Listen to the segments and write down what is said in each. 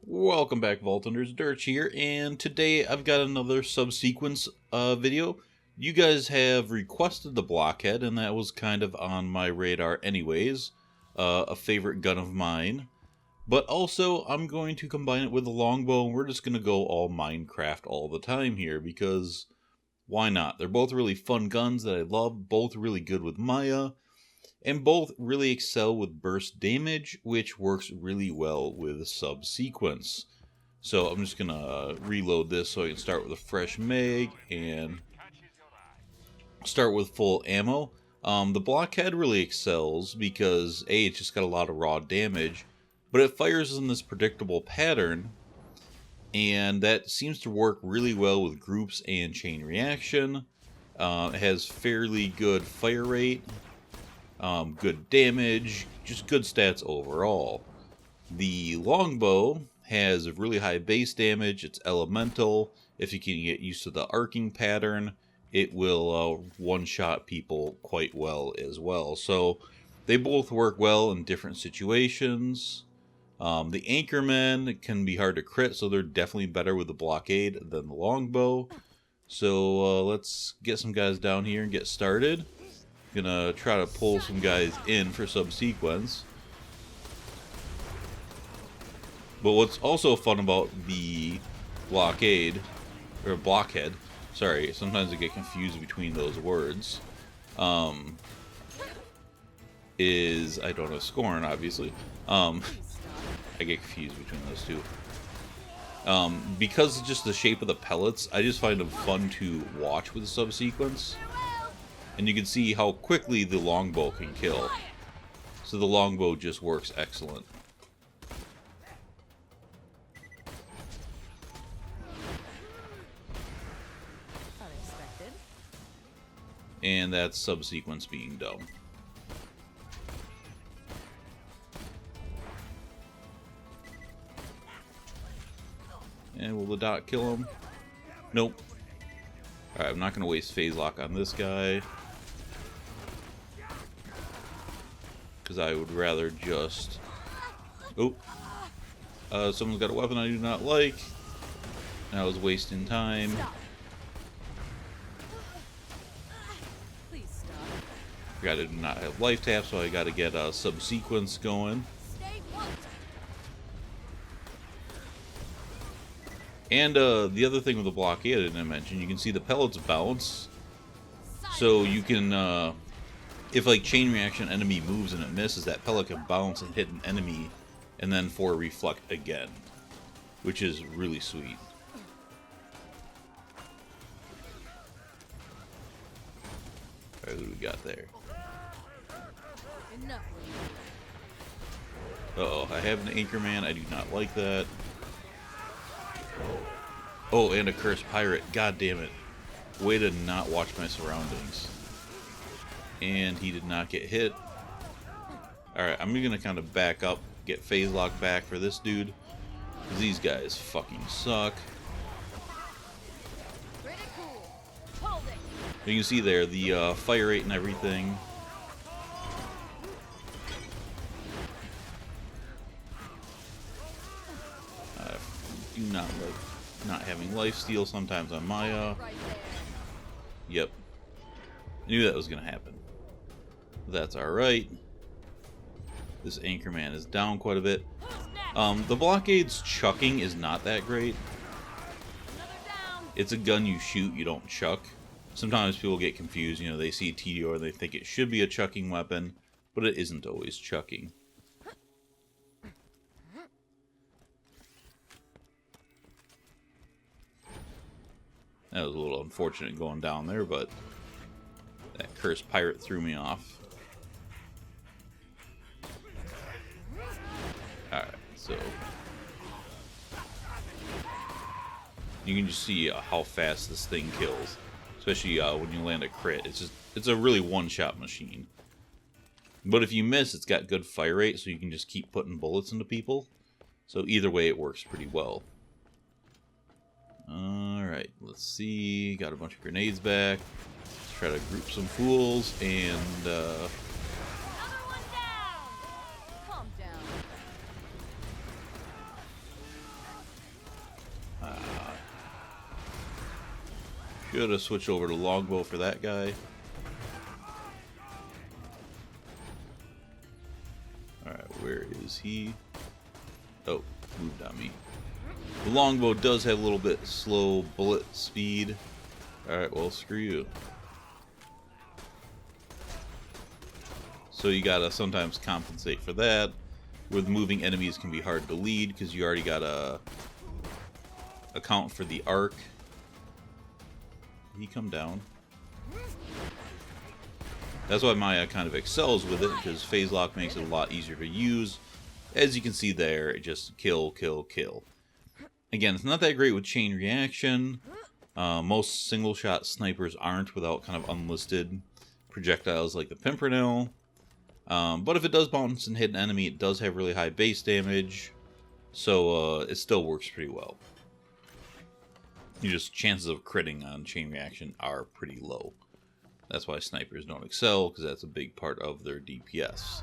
Welcome back, Vault Hunters. Dirch here, and today I've got another subsequence video. You guys have requested the Blockhead, and that was kind of on my radar anyways. A favorite gun of mine. But also, I'm going to combine it with the Longbow, and we're just going to go all Minecraft all the time here, because why not? They're both really fun guns that I love, both really good with Maya, and both really excel with burst damage, which works really well with subsequence. So I'm just gonna reload this so I can start with a fresh mag and start with full ammo. The Blockhead really excels because A, it's just got a lot of raw damage, but it fires in this predictable pattern, and that seems to work really well with groups and chain reaction. It has fairly good fire rate, good damage, just good stats overall. The Longbow has really high base damage, it's elemental. If you can get used to the arcing pattern, it will one-shot people quite well as well. So they both work well in different situations. The Anchormen can be hard to crit, so they're definitely better with the Blockade than the Longbow. So let's get some guys down here and get started. Gonna try to pull some guys in for subsequence. But what's also fun about the Blockhead, sorry, sometimes I get confused between those words, is, I don't know, Scorn, obviously. I get confused between those two. Because of just the shape of the pellets, I just find them fun to watch with subsequence. And you can see how quickly the Longbow can kill. So the Longbow just works excellent. Unexpected. And that's subsequence being dumb. And will the dot kill him? Nope. Alright, I'm not going to waste phase lock on this guy, because I would rather just... Oh! Someone's got a weapon I do not like. And I was wasting time. Please stop. Forgot I do not have life tap, so I got to get a subsequence going. Stay put. And the other thing with the Blockade I didn't mention, you can see the pellets bounce. So you can, if like chain reaction enemy moves and it misses, that pellet can bounce and hit an enemy and then reflect again, which is really sweet. Alright, what do we got there? Enough. Uh-oh, I have an Anchorman, I do not like that. Oh, and a cursed pirate. God damn it. Way to not watch my surroundings. And he did not get hit. Alright, I'm gonna kind of back up, get phase lock back for this dude, because these guys fucking suck. Pretty cool. Hold it. You can see there, the fire rate and everything. Do not like not having lifesteal sometimes on Maya. Right there. Yep. I knew that was going to happen. That's alright. This Anchorman is down quite a bit. The Blockade's chucking is not that great. Another down. It's a gun you shoot, you don't chuck. Sometimes people get confused, you know, they see tediore and they think it should be a chucking weapon, but it isn't always chucking. That was a little unfortunate going down there, but that cursed pirate threw me off. Alright, so you can just see how fast this thing kills, especially when you land a crit. It's a really one-shot machine. But if you miss, it's got good fire rate, so you can just keep putting bullets into people. So either way, it works pretty well. Alright, let's see. Got a bunch of grenades back. Let's try to group some fools and Another one down. Calm down. Gotta switch over to Longbow for that guy. Alright, where is he? Oh, moved on me. The Longbow does have a little bit slow bullet speed. Alright, well, screw you. So you gotta sometimes compensate for that. With moving enemies can be hard to lead because you already gotta account for the arc. Did he come down? That's why Maya kind of excels with it, because phase lock makes it a lot easier to use. As you can see there, it just kill, kill, kill. Again, it's not that great with chain reaction. Most single shot snipers aren't without kind of unlisted projectiles like the Pimpernel. But if it does bounce and hit an enemy, it does have really high base damage. So it still works pretty well. Just chances of critting on chain reaction are pretty low. That's why snipers don't excel, because that's a big part of their DPS.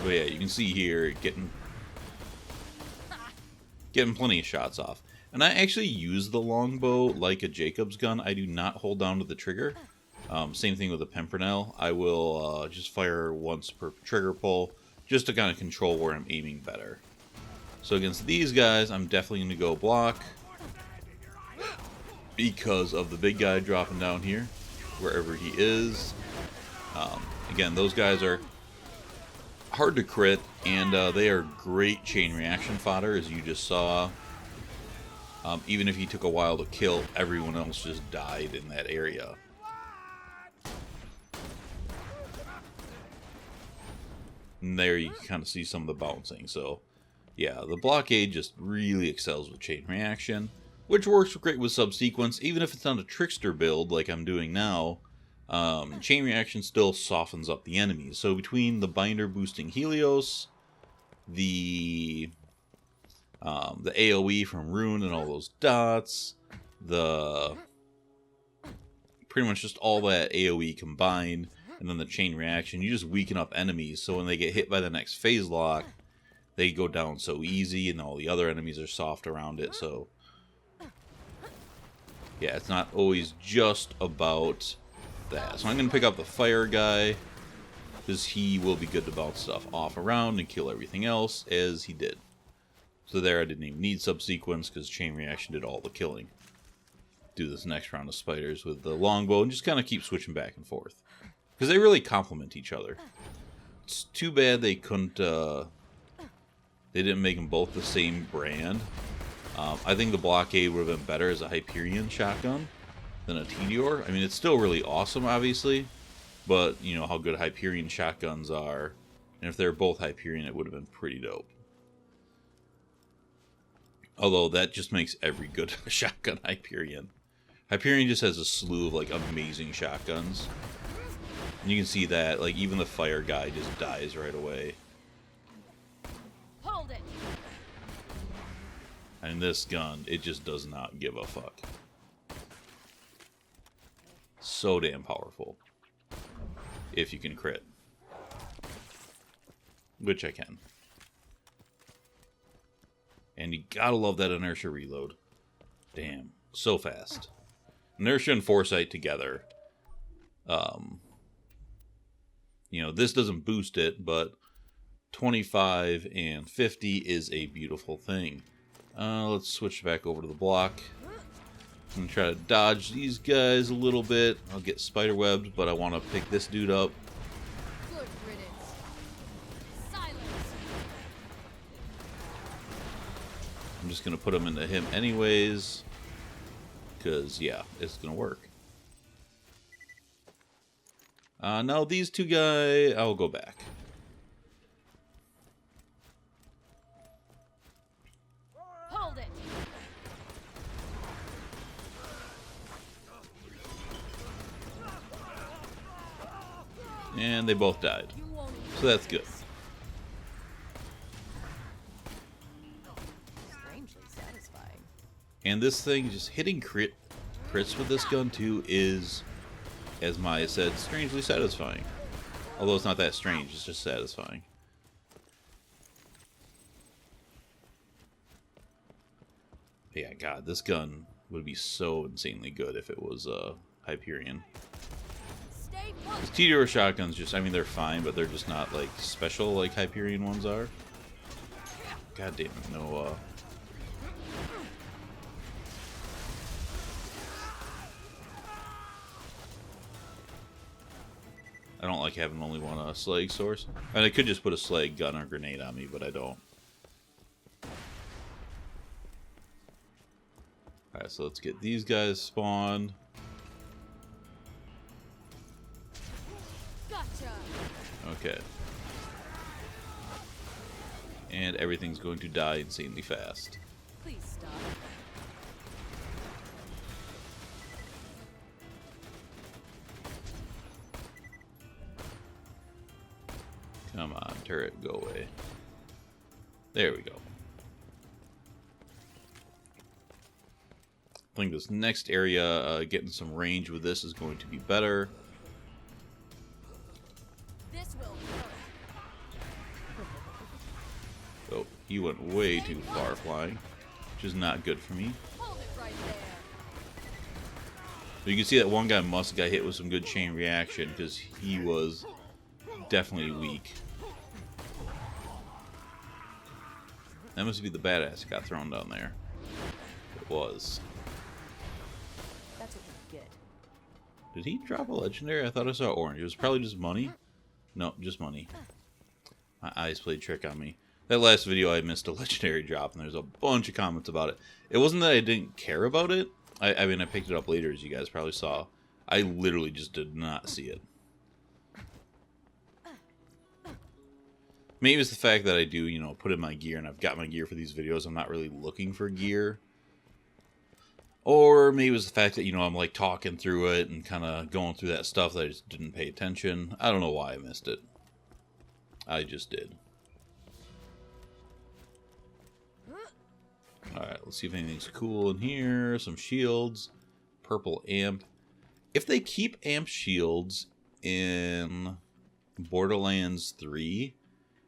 But yeah, you can see here getting plenty of shots off. And I actually use the Longbow like a Jacob's gun. I do not hold down to the trigger. Same thing with the Pimpernel. I will just fire once per trigger pull, just to kind of control where I'm aiming better. So against these guys, I'm definitely going to go block because of the big guy dropping down here, wherever he is. Again, those guys are hard to crit, and they are great chain reaction fodder, as you just saw. Even if he took a while to kill, everyone else just died in that area. And there you can kind of see some of the bouncing. So yeah, the blockade just really excels with chain reaction, which works great with subsequence. Even if it's not a trickster build like I'm doing now, chain reaction still softens up the enemies. So between the binder boosting Helios, the AoE from Rune and all those dots, pretty much just all that AoE combined, and then the chain reaction, you just weaken up enemies, so when they get hit by the next phase lock, they go down so easy, and all the other enemies are soft around it. So yeah, it's not always just about that. So I'm going to pick up the fire guy, because he will be good to bounce stuff off around and kill everything else, as he did. So there, I didn't even need subsequence, because chain reaction did all the killing. Do this next round of spiders with the Longbow, and just kind of keep switching back and forth, because they really complement each other. It's too bad they couldn't, they didn't make them both the same brand. I think the Blockade would have been better as a Hyperion shotgun than a Tediore. I mean, it's still really awesome, obviously, but you know how good Hyperion shotguns are, and if they're both Hyperion, it would have been pretty dope. Although that just makes every good shotgun Hyperion. Hyperion just has a slew of like amazing shotguns. And you can see that, like, even the fire guy just dies right away. Hold it. And this gun, it just does not give a fuck. So damn powerful. If you can crit. Which I can. And you gotta love that inertia reload. Damn, so fast. Inertia and foresight together. You know, this doesn't boost it, but 25 and 50 is a beautiful thing. Let's switch back over to the block. I'm gonna try to dodge these guys a little bit. I'll get spiderwebbed, but I want to pick this dude up. Good riddance. Silence. I'm just gonna put him into him anyways, because yeah, it's gonna work. Now these two guys, I'll go back. Hold it. And they both died. You won't So that's good. strangely satisfying. And this thing, just hitting crits with this gun too is, as Maya said, strangely satisfying. Although it's not that strange, it's just satisfying. Yeah, God, this gun would be so insanely good if it was Hyperion. Stay put. These tediore shotguns just, I mean, they're fine, but they're just not, like, special like Hyperion ones are. God damn it, no, I don't like having only one slag source. And I could just put a slag gun or grenade on me, but I don't. Alright, so let's get these guys spawned. Gotcha. Okay. And everything's going to die insanely fast. Please stop. Come on, turret, go away. There we go. I think this next area, getting some range with this is going to be better. This will hurt. Oh, he went way too far flying, which is not good for me. Hold it right there. But you can see that one guy must have got hit with some good chain reaction because he was definitely weak. That must be the badass that got thrown down there. It was. That's what you get. Did he drop a legendary? I thought I saw orange. It was probably just money. No, just money. My eyes played trick on me. That last video I missed a legendary drop, and there's a bunch of comments about it. It wasn't that I didn't care about it. I mean, I picked it up later, as you guys probably saw. I literally just did not see it. Maybe it's the fact that I do, you know, put in my gear, and I've got my gear for these videos. I'm not really looking for gear. Or maybe it was the fact that, you know, I'm like talking through it and kind of going through that stuff that I just didn't pay attention. I don't know why I missed it. I just did. Alright, let's see if anything's cool in here. Some shields. Purple amp. If they keep amp shields in Borderlands 3,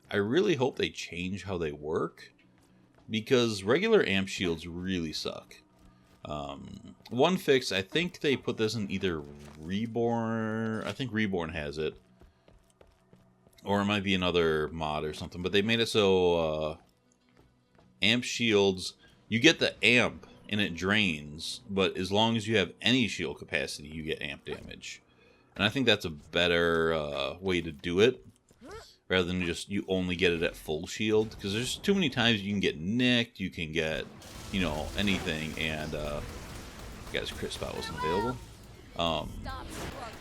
I really hope they change how they work. Because regular amp shields really suck. One fix, I think they put this in either Reborn. I think Reborn has it. Or it might be another mod or something. But they made it so amp shields, you get the amp and it drains. But as long as you have any shield capacity, you get amp damage. And I think that's a better way to do it. Rather than just you only get it at full shield. Because there's too many times you can get nicked, you can get, you know, anything. And, guys, crit spot wasn't available. Stop struggling.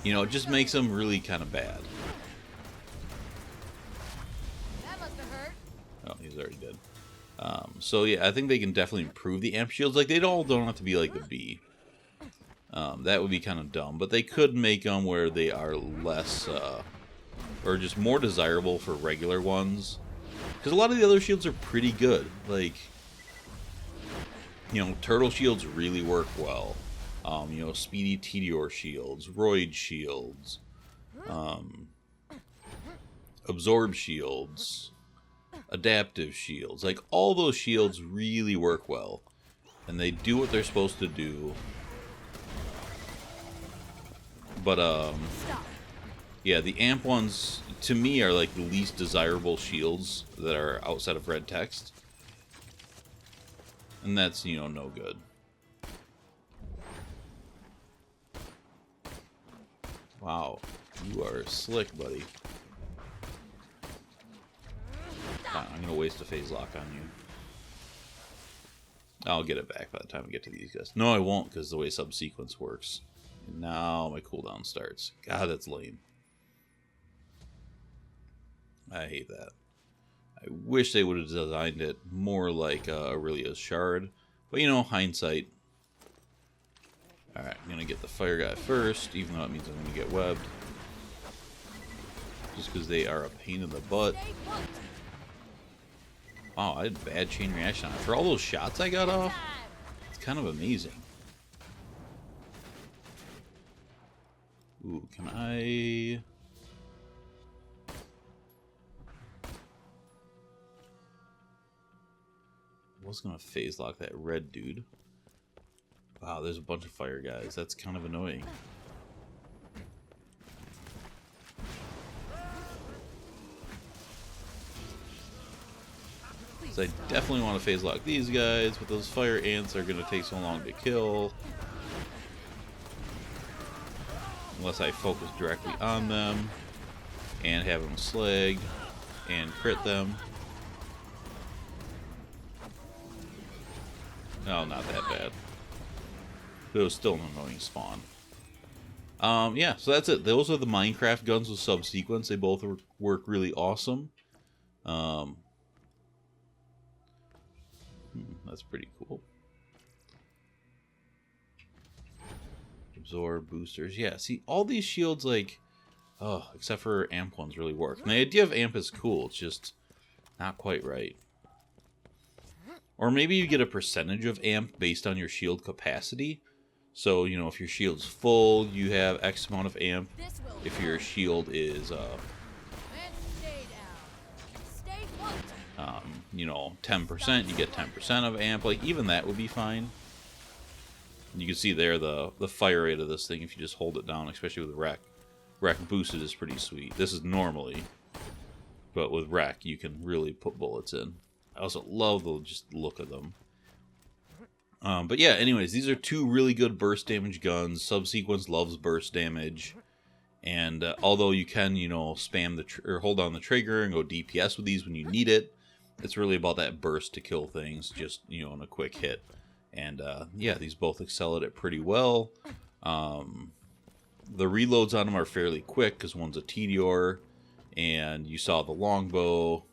You know, it just makes them really kind of bad. That must have hurt. Oh, he's already dead. So, yeah, I think they can definitely improve the amp shields. Like, they don't have to be like the B. That would be kind of dumb. But they could make them where they are less... or just more desirable for regular ones. Because a lot of the other shields are pretty good. Like, you know, turtle shields really work well. You know, speedy tediore shields, roid shields, absorb shields, adaptive shields. Like, all those shields really work well. And they do what they're supposed to do. But, Stop. yeah, the amp ones, to me, are like the least desirable shields that are outside of red text. And that's, you know, no good. Wow, you are slick, buddy. Fine, I'm going to waste a phase lock on you. I'll get it back by the time we get to these guys. No, I won't, because the way subsequence works. And now my cooldown starts. God, that's lame. I hate that. I wish they would have designed it more like Aurelia's Shard. But, you know, hindsight. Alright, I'm going to get the fire guy first, even though it means I'm going to get webbed. Just because they are a pain in the butt. Stay put. Wow, I had bad chain reaction on it. For all those shots I got off, it's kind of amazing. Ooh, can I... was going to phase lock that red dude. Wow, there's a bunch of fire guys. That's kind of annoying. So I definitely want to phase lock these guys, but those fire ants are going to take so long to kill. Unless I focus directly on them and have them slag and crit them. No, not that bad. But it was still an annoying spawn. Yeah, so that's it. Those are the Minecraft guns with subsequence. They both work really awesome. That's pretty cool. Absorb boosters. Yeah, see, all these shields, like, oh, except for amp ones really work. And the idea of amp is cool. It's just not quite right. Or maybe you get a percentage of amp based on your shield capacity. So, you know, if your shield's full, you have X amount of amp. If your shield is, you know, 10%, you get 10% of amp. Like, even that would be fine. You can see there the fire rate of this thing if you just hold it down, especially with Wreck. Wreck boosted is pretty sweet. This is normally, but with Wreck, you can really put bullets in. I also love the just look of them. But yeah, anyways, these are two really good burst damage guns. Subsequence loves burst damage. And although you can, you know, spam or hold on the trigger and go DPS with these when you need it, it's really about that burst to kill things, just, you know, in a quick hit. And yeah, these both excel at it pretty well. The reloads on them are fairly quick because one's a tediore, and you saw the longbow.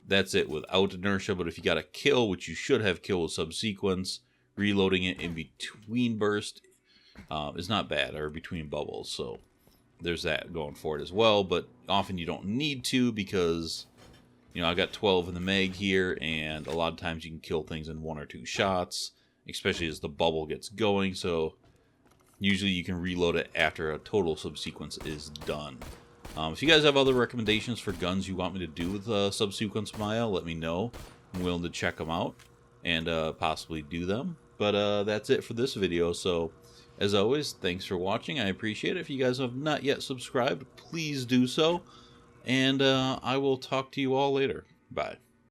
That's it without inertia, but if you got a kill, which you should have kill with subsequence, reloading it in between burst is not bad, or between bubbles. So there's that going for it as well, but often you don't need to because, you know, I got 12 in the mag here, and a lot of times you can kill things in 1 or 2 shots, especially as the bubble gets going. So usually you can reload it after a total subsequence is done. If you guys have other recommendations for guns you want me to do with subsequence Maya, let me know. I'm willing to check them out and possibly do them. But that's it for this video. So as always, thanks for watching. I appreciate it. If you guys have not yet subscribed, please do so. And I will talk to you all later. Bye.